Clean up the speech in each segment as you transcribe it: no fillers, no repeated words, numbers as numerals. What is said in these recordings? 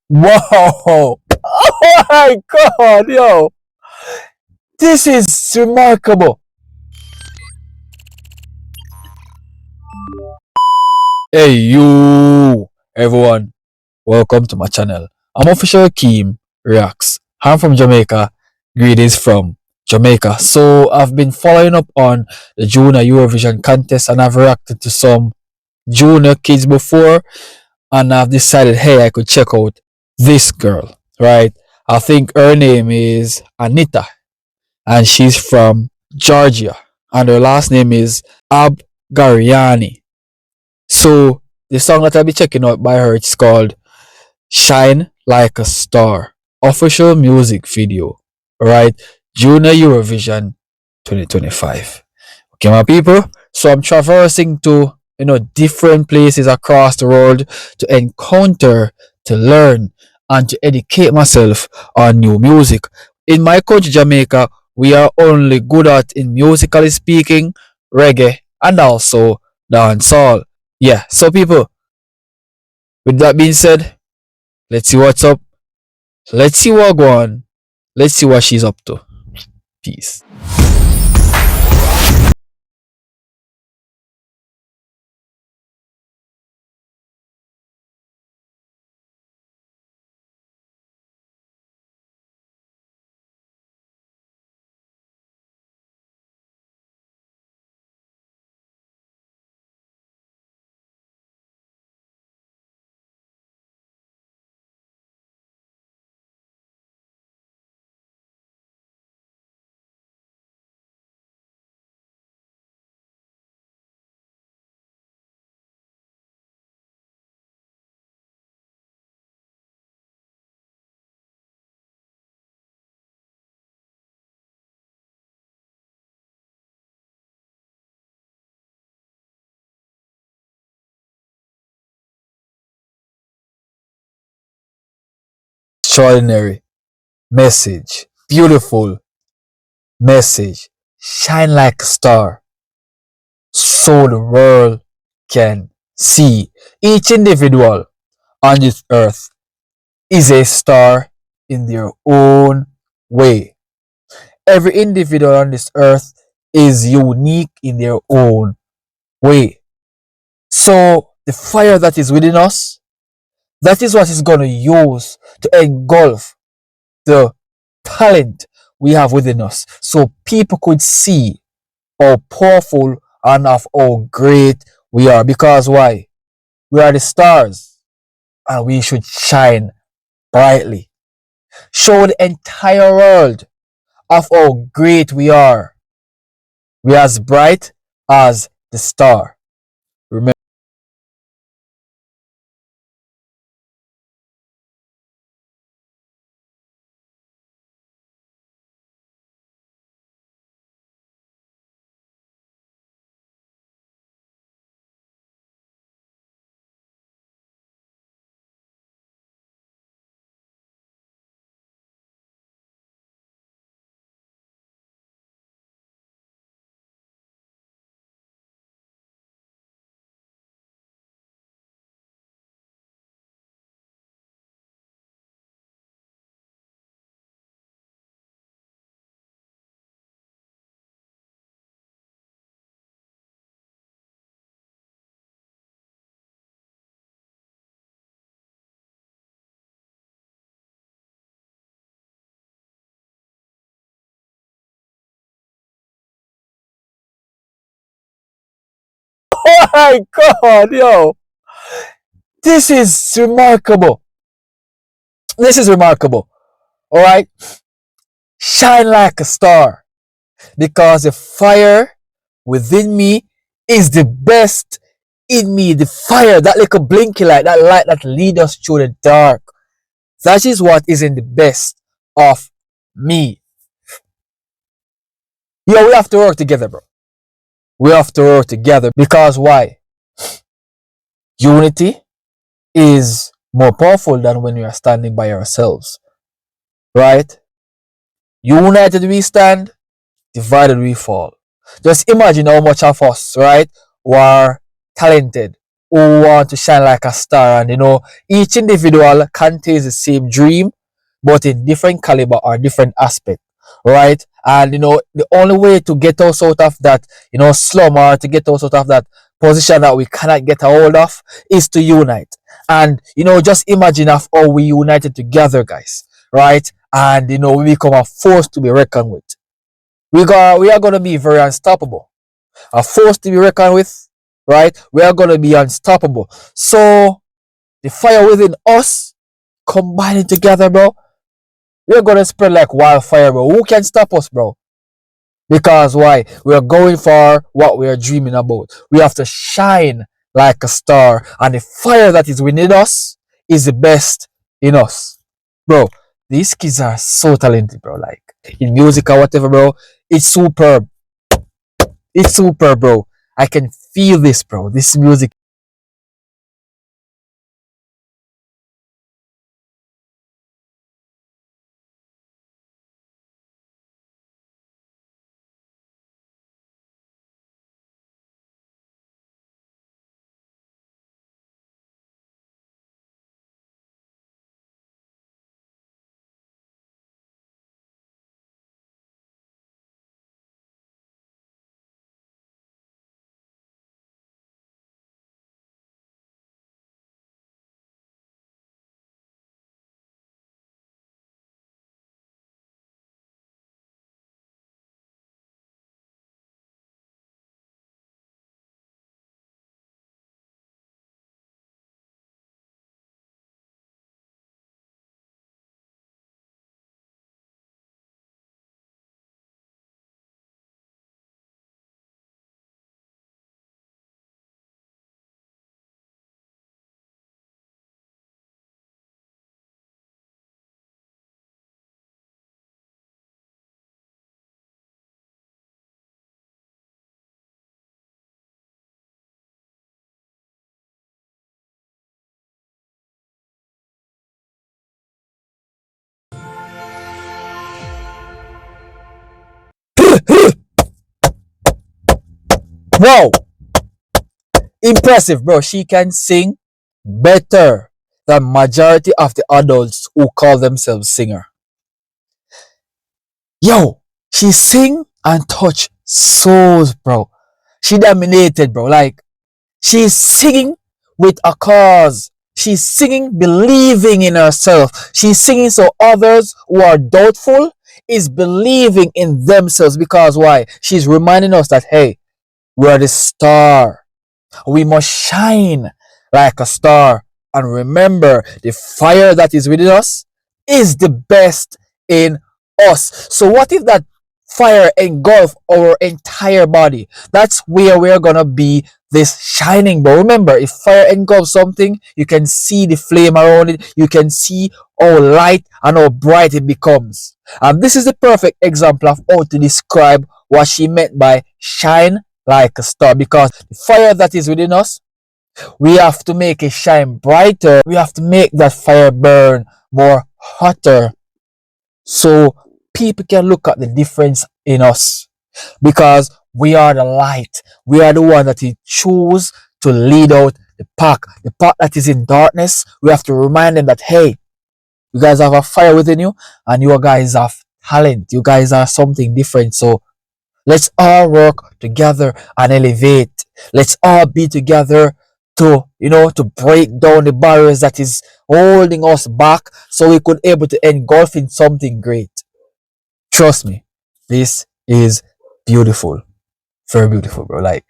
Wow! Oh my god, yo! This is remarkable. Hey, you! Everyone, welcome to my channel. I'm Official Keem Reacts. I'm from Jamaica. Greetings from Jamaica. So, I've been following up on the Junior Eurovision contest and I've reacted to some junior kids before. And I've decided, hey, I could check out this girl, right? I think her name is Anita and she's from Georgia, and her last name is Abgariani. So the song that I'll be checking out by her is called "Shine Like a Star" official music video. Right, Junior Eurovision 2025. Okay, my people. So I'm traversing to different places across the world to encounter, to learn, and to educate myself on new music. In my country, Jamaica, we are only good at in musically speaking, reggae, and also dancehall. Yeah, so people, with that being said, let's see what's up. Let's see what go on. Let's see what she's up to. Peace. Extraordinary message. Beautiful message. Shine like a star so the world can see. Each individual on this earth is a star in their own way. Every individual on this earth is unique in their own way. So the fire that is within us, that is what is going to use to engulf the talent we have within us. So people could see how powerful and of how great we are. Because why? We are the stars and we should shine brightly. Show the entire world of how great we are. We are as bright as the star. Remember. Oh my god, yo! This is remarkable. This is remarkable. Alright? Shine like a star. Because the fire within me is the best in me. The fire, that little blinky light, that light that leads us through the dark. That is what is in the best of me. Yo, we have to work together, bro. We have to work together because why? Unity is more powerful than when we are standing by ourselves, right? United we stand, divided we fall. Just imagine how much of us, right, who are talented, who want to shine like a star, and each individual contains the same dream, but in different caliber or different aspect, right? And the only way to get us out of that, slum, or to get us out of that position that we cannot get a hold of, is to unite. And just imagine of how we united together, guys, right? And we become a force to be reckoned with. We are gonna be very unstoppable, a force to be reckoned with, right? We are gonna be unstoppable. So the fire within us combining together, bro, we're gonna spread like wildfire, bro. Who can stop us, bro? Because why? We are going for what we are dreaming about. We have to shine like a star, and the fire that is within us is the best in us, bro. These kids are so talented, bro. Like in music or whatever, bro. It's superb. It's super, bro. I can feel this, bro. This music. Wow, impressive, bro. She can sing better than majority of the adults who call themselves singer. Yo, she sing and touch souls, bro. She dominated, bro. Like she's singing with a cause. She's singing believing in herself. She's singing so others who are doubtful is believing in themselves, because why? She's reminding us that hey, we're the star. We must shine like a star. And remember, the fire that is within us is the best in us. So what if that fire engulf our entire body? That's where we're gonna be this shining, bro. Remember, if fire engulfs something, you can see the flame around it. You can see how light and how bright it becomes. And this is the perfect example of how to describe what she meant by shine like a star, because the fire that is within us, we have to make it shine brighter. We have to make that fire burn more hotter, so people can look at the difference in us, because we are the light. We are the one that he chose to lead out the pack that is in darkness. We have to remind them that hey, you guys have a fire within you, and you guys have talent. You guys are something different. So let's all work together and elevate. Let's all be together to, to break down the barriers that is holding us back, so we could able to engulf in something great. Trust me, this is beautiful. Very beautiful, bro. Like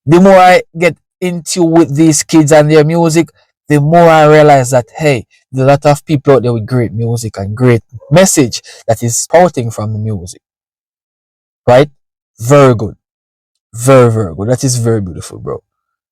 the more I get into with these kids and their music, the more I realize that hey, there's a lot of people out there with great music and great message that is spouting from the music. Right? Very good. Very, very good. That is very beautiful, bro.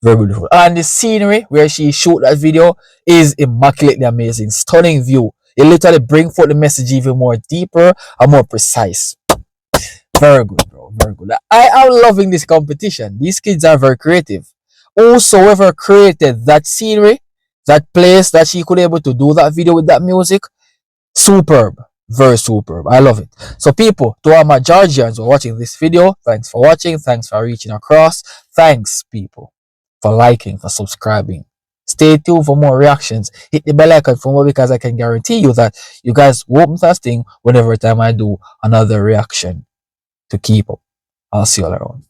Very beautiful. And the scenery where she shoot that video is immaculately amazing. Stunning view. It literally brings forth the message even more deeper and more precise. Very good, bro. Very good. I am loving this competition. These kids are very creative. Also, whoever created that scenery, that place that she could able to do that video with that music, superb. Very superb. I love it. So people, to all my Georgians who are watching this video, thanks for watching. Thanks for reaching across. Thanks, people. for liking, for subscribing. Stay tuned for more reactions. Hit the bell icon for more because I can guarantee you that you guys won't miss a thing whenever time I do another reaction to keep up. I'll see you all around.